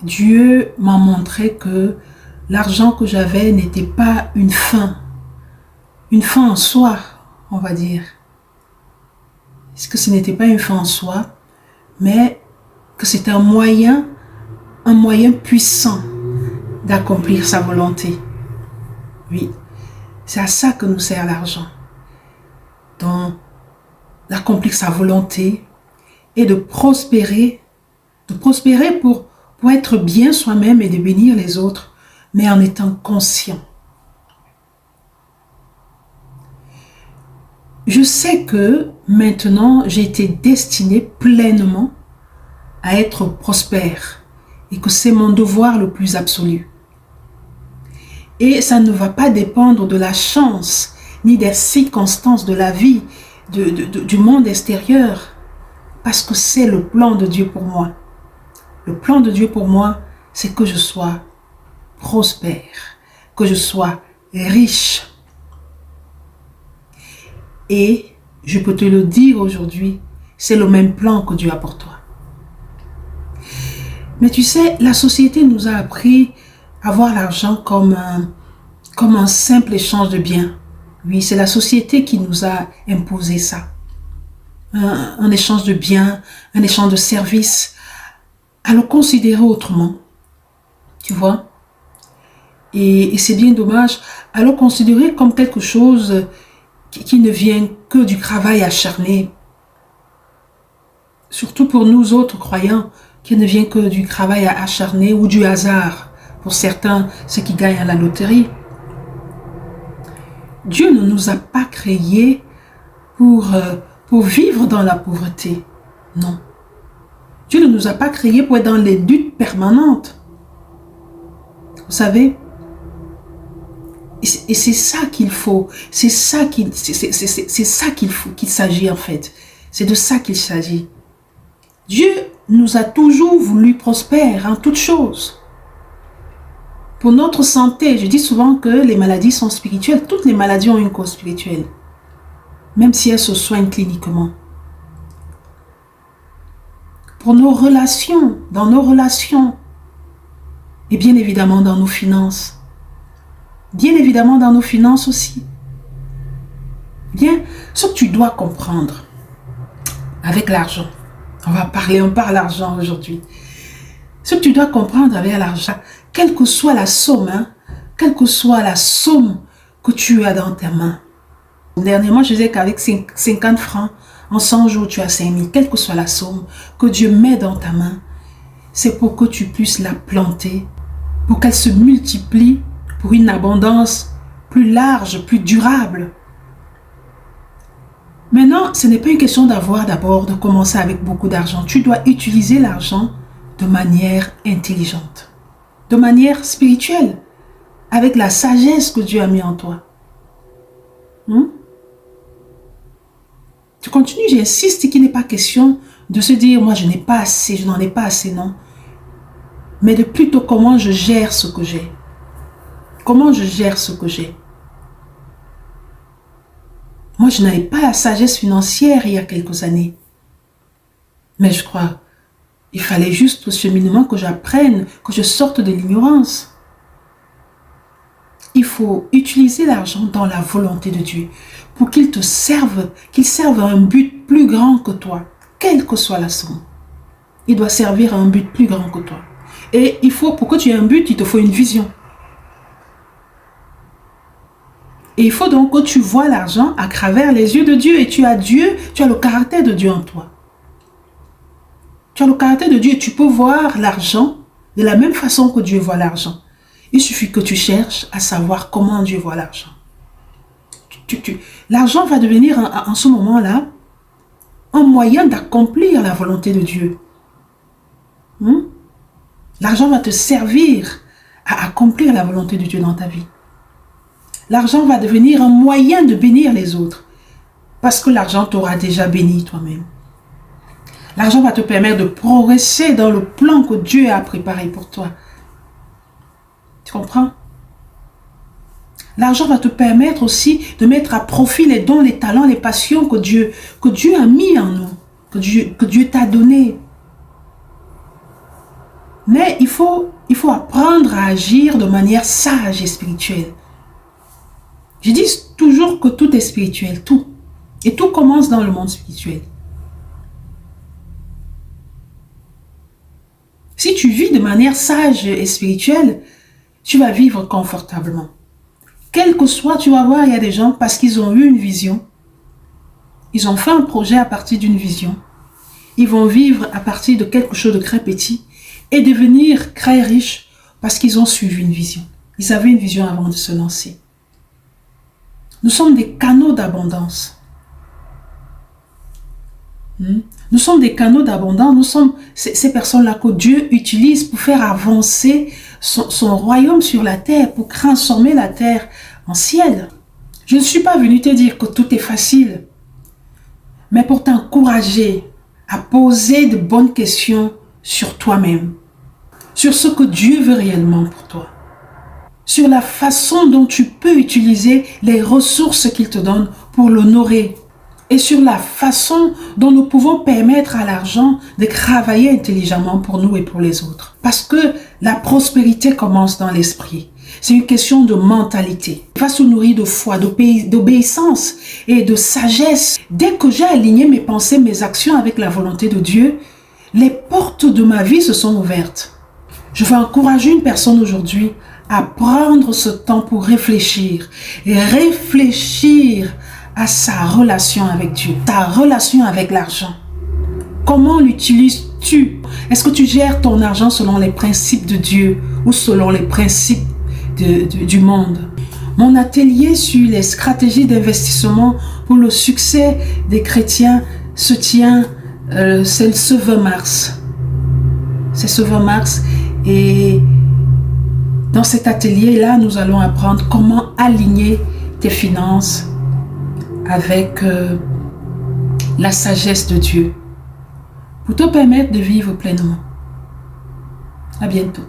Dieu m'a montré que l'argent que j'avais n'était pas une fin en soi, on va dire. Est-ce que ce n'était pas une fin en soi, mais que c'était un moyen puissant d'accomplir sa volonté. Oui, c'est à ça que nous sert l'argent. Donc, d'accomplir sa volonté et de prospérer pour être bien soi-même et de bénir les autres, mais en étant conscient. Je sais que maintenant, j'ai été destinée pleinement à être prospère et que c'est mon devoir le plus absolu. Et ça ne va pas dépendre de la chance ni des circonstances de la vie, du monde extérieur, parce que c'est le plan de Dieu pour moi. Le plan de Dieu pour moi, c'est que je sois prospère, que je sois riche. Et je peux te le dire aujourd'hui, c'est le même plan que Dieu a pour toi. Mais tu sais, la société nous a appris à voir l'argent comme un simple échange de biens. Oui, c'est la société qui nous a imposé ça. Un échange de biens, un échange de services, à le considérer autrement. Tu vois? Et c'est bien dommage, à le considérer comme quelque chose qui ne vient que du travail acharné. Surtout pour nous autres croyants, qui ne vient que du travail acharné ou du hasard. Pour certains, ceux qui gagnent à la loterie. Dieu ne nous a pas créés pour vivre dans la pauvreté. Non. Dieu ne nous a pas créés pour être dans les luttes permanentes. Vous savez? Et c'est ça qu'il faut. C'est ça qu'il faut, qu'il s'agit en fait. C'est de ça qu'il s'agit. Dieu nous a toujours voulu prospères en toutes choses. Pour notre santé, je dis souvent que les maladies sont spirituelles. Toutes les maladies ont une cause spirituelle. Même si elles se soignent cliniquement. Pour nos relations, dans nos relations. Et bien évidemment dans nos finances. Bien évidemment dans nos finances aussi. Bien, ce que tu dois comprendre avec l'argent. On parle l'argent aujourd'hui. Ce que tu dois comprendre avec l'argent, quelle que soit la somme, quelle que soit la somme que tu as dans tes mains. Dernièrement, je disais qu'avec 50 francs, en 100 jours, tu as 5 000, quelle que soit la somme que Dieu met dans ta main, c'est pour que tu puisses la planter, pour qu'elle se multiplie pour une abondance plus large, plus durable. Maintenant, ce n'est pas une question de commencer avec beaucoup d'argent. Tu dois utiliser l'argent de manière intelligente, de manière spirituelle, avec la sagesse que Dieu a mis en toi. Tu continues, j'insiste qu'il n'est pas question de se dire, moi je n'ai pas assez, je n'en ai pas assez, non. Mais de plutôt comment je gère ce que j'ai. Comment je gère ce que j'ai. Moi, je n'avais pas la sagesse financière il y a quelques années. Mais je crois, il fallait juste au cheminement que j'apprenne, que je sorte de l'ignorance. Il faut utiliser l'argent dans la volonté de Dieu pour qu'il te serve, qu'il serve à un but plus grand que toi, quelle que soit la somme. Il doit servir à un but plus grand que toi. Et pour que tu aies un but, il te faut une vision. Et il faut donc que tu vois l'argent à travers les yeux de Dieu. Et tu as le caractère de Dieu en toi. Tu as le caractère de Dieu et tu peux voir l'argent de la même façon que Dieu voit l'argent. Il suffit que tu cherches à savoir comment Dieu voit l'argent. L'argent va devenir en ce moment-là un moyen d'accomplir la volonté de Dieu. L'argent va te servir à accomplir la volonté de Dieu dans ta vie. L'argent va devenir un moyen de bénir les autres. Parce que l'argent t'aura déjà béni toi-même. L'argent va te permettre de progresser dans le plan que Dieu a préparé pour toi. Tu comprends? L'argent va te permettre aussi de mettre à profit les dons, les talents, les passions que Dieu a mis en nous. Que Dieu t'a donné. Mais il faut apprendre à agir de manière sage et spirituelle. Je dis toujours que tout est spirituel, tout. Et tout commence dans le monde spirituel. Si tu vis de manière sage et spirituelle, tu vas vivre confortablement. Quel que soit, tu vas voir, il y a des gens, parce qu'ils ont eu une vision, ils ont fait un projet à partir d'une vision, ils vont vivre à partir de quelque chose de très petit et devenir très riches parce qu'ils ont suivi une vision. Ils avaient une vision avant de se lancer. Nous sommes des canaux d'abondance. Nous sommes des canaux d'abondance. Nous sommes ces personnes-là que Dieu utilise pour faire avancer son royaume sur la terre, pour transformer la terre en ciel. Je ne suis pas venu te dire que tout est facile, mais pour t'encourager à poser de bonnes questions sur toi-même, sur ce que Dieu veut réellement pour toi, sur la façon dont tu peux utiliser les ressources qu'il te donne pour l'honorer, et sur la façon dont nous pouvons permettre à l'argent de travailler intelligemment pour nous et pour les autres. Parce que la prospérité commence dans l'esprit. C'est une question de mentalité. Il va se nourrir de foi, d'obéissance et de sagesse. Dès que j'ai aligné mes pensées, mes actions avec la volonté de Dieu, les portes de ma vie se sont ouvertes. Je veux encourager une personne aujourd'hui à prendre ce temps pour réfléchir et réfléchir à sa relation avec Dieu, ta relation avec l'argent. Comment l'utilises-tu? Est-ce que tu gères ton argent selon les principes de Dieu ou selon les principes du monde? Mon atelier sur les stratégies d'investissement pour le succès des chrétiens se tient, c'est ce 20 mars. C'est ce 20 mars et dans cet atelier-là, nous allons apprendre comment aligner tes finances avec la sagesse de Dieu pour te permettre de vivre pleinement. À bientôt.